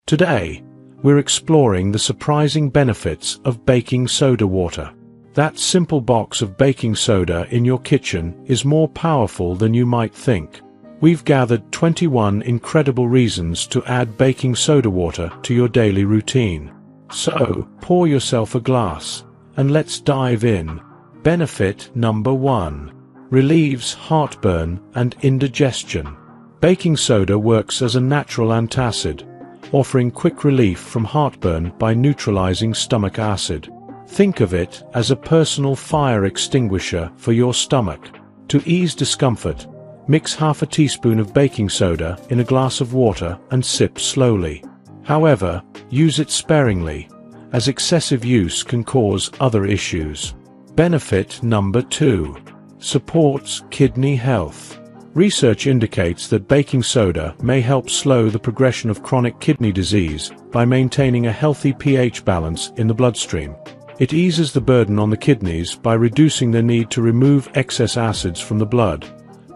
Today, we're exploring the surprising benefits of baking soda water. That simple box of baking soda in your kitchen is more powerful than you might think. We've gathered 21 incredible reasons to add baking soda water to your daily routine. So, pour yourself a glass, and let's dive in. Benefit number 1. Relieves heartburn and indigestion. Baking soda works as a natural antacid, offering quick relief from heartburn by neutralizing stomach acid. Think of it as a personal fire extinguisher for your stomach. To ease discomfort, mix half a teaspoon of baking soda in a glass of water and sip slowly. However, use it sparingly, as excessive use can cause other issues. Benefit number 2. Supports kidney health. Research indicates that baking soda may help slow the progression of chronic kidney disease by maintaining a healthy pH balance in the bloodstream. It eases the burden on the kidneys by reducing the need to remove excess acids from the blood,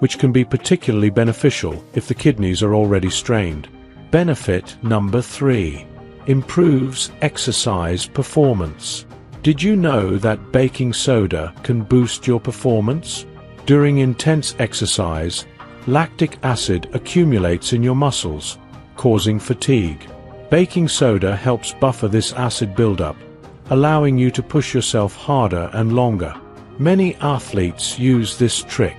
which can be particularly beneficial if the kidneys are already strained. Benefit number 3. Improves exercise performance. Did you know that baking soda can boost your performance? During intense exercise, lactic acid accumulates in your muscles, causing fatigue. Baking soda helps buffer this acid buildup, allowing you to push yourself harder and longer. Many athletes use this trick.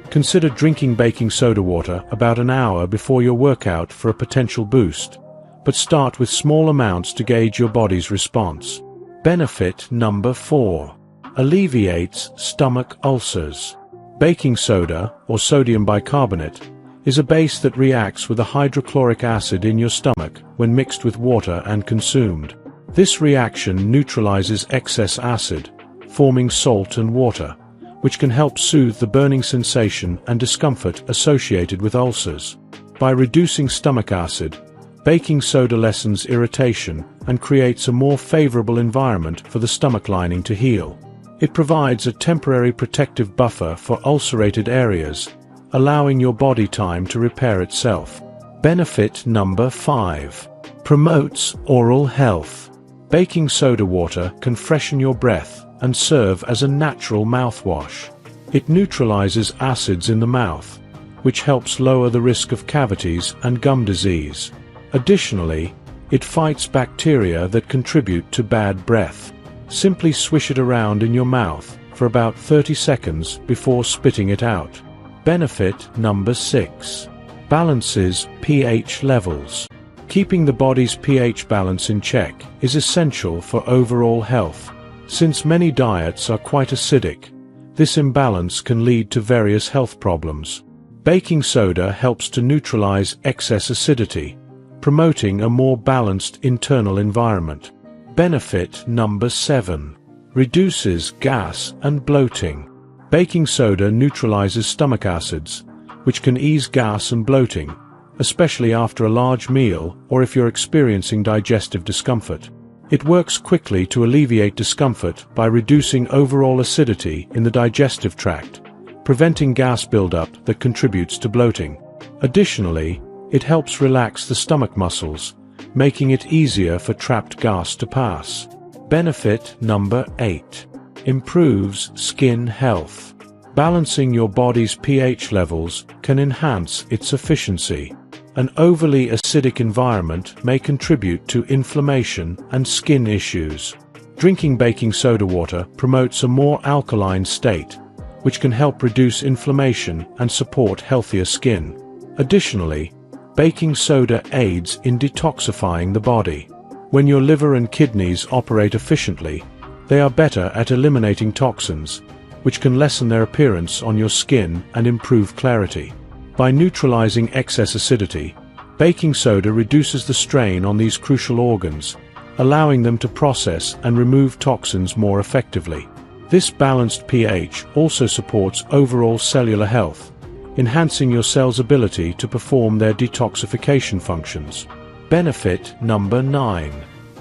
Consider drinking baking soda water about an hour before your workout for a potential boost, but start with small amounts to gauge your body's response. Benefit number 4. Alleviates stomach ulcers. Baking soda, or sodium bicarbonate, is a base that reacts with a hydrochloric acid in your stomach when mixed with water and consumed. This reaction neutralizes excess acid, forming salt and water, which can help soothe the burning sensation and discomfort associated with ulcers. By reducing stomach acid, baking soda lessens irritation and creates a more favorable environment for the stomach lining to heal. It provides a temporary protective buffer for ulcerated areas, allowing your body time to repair itself. Benefit number 5. Promotes oral health. Baking soda water can freshen your breath and serve as a natural mouthwash. It neutralizes acids in the mouth, which helps lower the risk of cavities and gum disease. Additionally, it fights bacteria that contribute to bad breath. Simply swish it around in your mouth for about 30 seconds before spitting it out. Benefit number 6. Balances pH levels. Keeping the body's pH balance in check is essential for overall health. Since many diets are quite acidic, this imbalance can lead to various health problems. Baking soda helps to neutralize excess acidity, promoting a more balanced internal environment. Benefit number 7. Reduces gas and bloating. Baking soda neutralizes stomach acids, which can ease gas and bloating, especially after a large meal or if you're experiencing digestive discomfort. It works quickly to alleviate discomfort by reducing overall acidity in the digestive tract, preventing gas buildup that contributes to bloating. Additionally, it helps relax the stomach muscles, making it easier for trapped gas to pass. Benefit number 8. Improves skin health. Balancing your body's pH levels can enhance its efficiency. An overly acidic environment may contribute to inflammation and skin issues. Drinking baking soda water promotes a more alkaline state, which can help reduce inflammation and support healthier skin. Additionally, baking soda aids in detoxifying the body. When your liver and kidneys operate efficiently, they are better at eliminating toxins, which can lessen their appearance on your skin and improve clarity. By neutralizing excess acidity, baking soda reduces the strain on these crucial organs, allowing them to process and remove toxins more effectively. This balanced pH also supports overall cellular health, enhancing your cells' ability to perform their detoxification functions. Benefit number 9.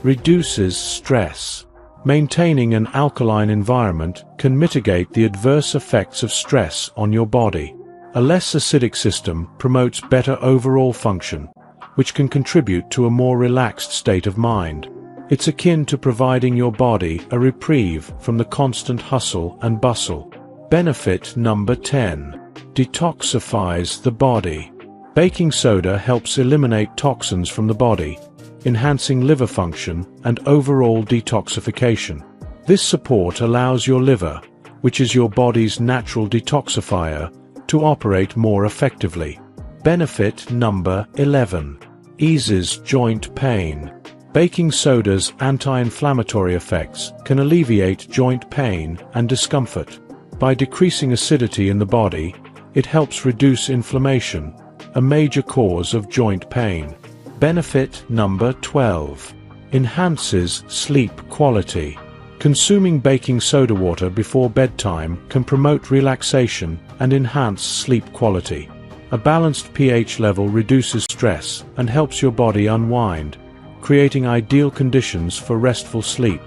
Reduces stress. Maintaining an alkaline environment can mitigate the adverse effects of stress on your body. A less acidic system promotes better overall function, which can contribute to a more relaxed state of mind. It's akin to providing your body a reprieve from the constant hustle and bustle. Benefit number 10. Detoxifies the body. Baking soda helps eliminate toxins from the body, enhancing liver function and overall detoxification. This support allows your liver, which is your body's natural detoxifier, to operate more effectively. Benefit number 11. Eases joint pain. Baking soda's anti-inflammatory effects can alleviate joint pain and discomfort. By decreasing acidity in the body, it helps reduce inflammation, a major cause of joint pain. Benefit number 12. Enhances sleep quality. Consuming baking soda water before bedtime can promote relaxation and enhance sleep quality. A balanced pH level reduces stress and helps your body unwind, creating ideal conditions for restful sleep.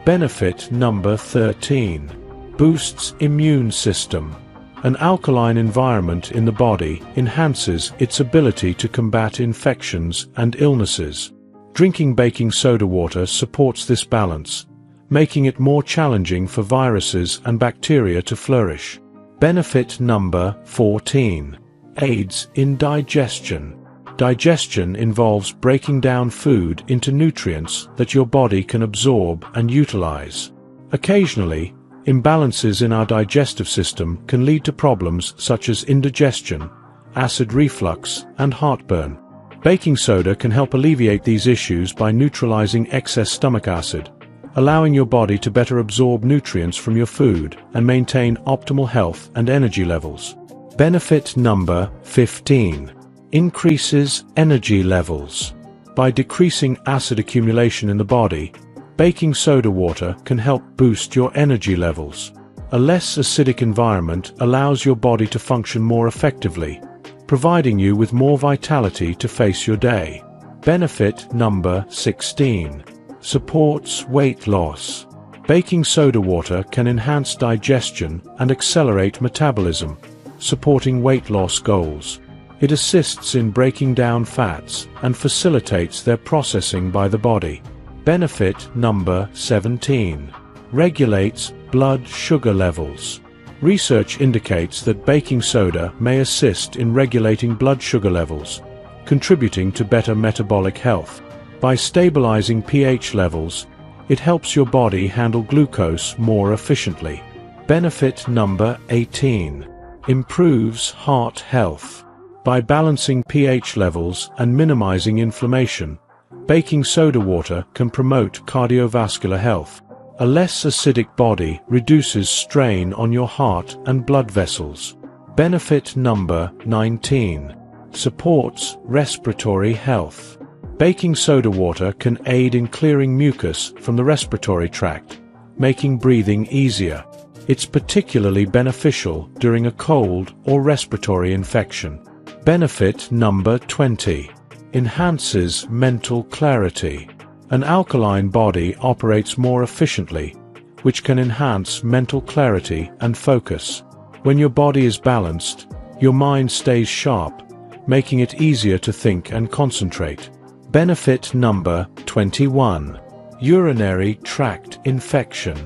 Benefit number 13. Boosts immune system. An alkaline environment in the body enhances its ability to combat infections and illnesses. Drinking baking soda water supports this balance, making it more challenging for viruses and bacteria to flourish. Benefit number 14. Aids in digestion. Digestion involves breaking down food into nutrients that your body can absorb and utilize. Occasionally, imbalances in our digestive system can lead to problems such as indigestion, acid reflux, and heartburn. Baking soda can help alleviate these issues by neutralizing excess stomach acid, allowing your body to better absorb nutrients from your food and maintain optimal health and energy levels. Benefit number 15. Increases energy levels. By decreasing acid accumulation in the body, baking soda water can help boost your energy levels. A less acidic environment allows your body to function more effectively, providing you with more vitality to face your day. Benefit number 16. Supports weight loss. Baking soda water can enhance digestion and accelerate metabolism, supporting weight loss goals. It assists in breaking down fats and facilitates their processing by the body. Benefit number 17. Regulates blood sugar levels. Research indicates that baking soda may assist in regulating blood sugar levels, contributing to better metabolic health. By stabilizing pH levels, it helps your body handle glucose more efficiently. Benefit number 18. Improves heart health. By balancing pH levels and minimizing inflammation, baking soda water can promote cardiovascular health. A less acidic body reduces strain on your heart and blood vessels. Benefit number 19. Supports respiratory health. Baking soda water can aid in clearing mucus from the respiratory tract, making breathing easier. It's particularly beneficial during a cold or respiratory infection. Benefit number 20. Enhances mental clarity. An alkaline body operates more efficiently, which can enhance mental clarity and focus. When your body is balanced, your mind stays sharp, making it easier to think and concentrate. Benefit number 21. Urinary tract infection.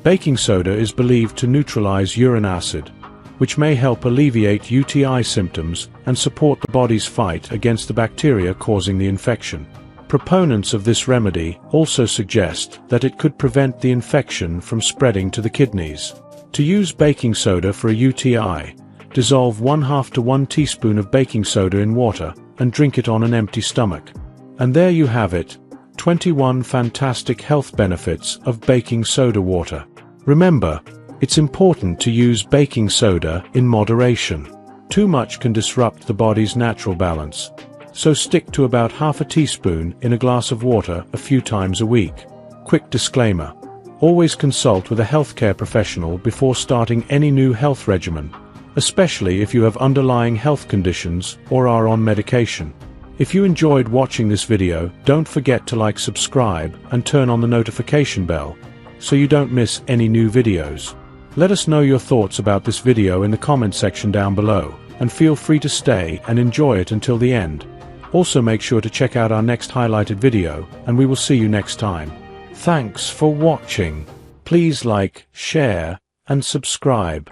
Baking soda is believed to neutralize urine acid, which may help alleviate UTI symptoms and support the body's fight against the bacteria causing the infection. Proponents of this remedy also suggest that it could prevent the infection from spreading to the kidneys. To use baking soda for a UTI, dissolve 1/2 to 1 teaspoon of baking soda in water and drink it on an empty stomach. And there you have it, 21 fantastic health benefits of baking soda water. Remember, it's important to use baking soda in moderation. Too much can disrupt the body's natural balance, so stick to about 1/2 teaspoon in a glass of water a few times a week. Quick disclaimer: always consult with a healthcare professional before starting any new health regimen, especially if you have underlying health conditions or are on medication. If you enjoyed watching this video, don't forget to like, subscribe, and turn on the notification bell, so you don't miss any new videos. Let us know your thoughts about this video in the comment section down below, and feel free to stay and enjoy it until the end. Also make sure to check out our next highlighted video, and we will see you next time. Thanks for watching. Please like, share, and subscribe.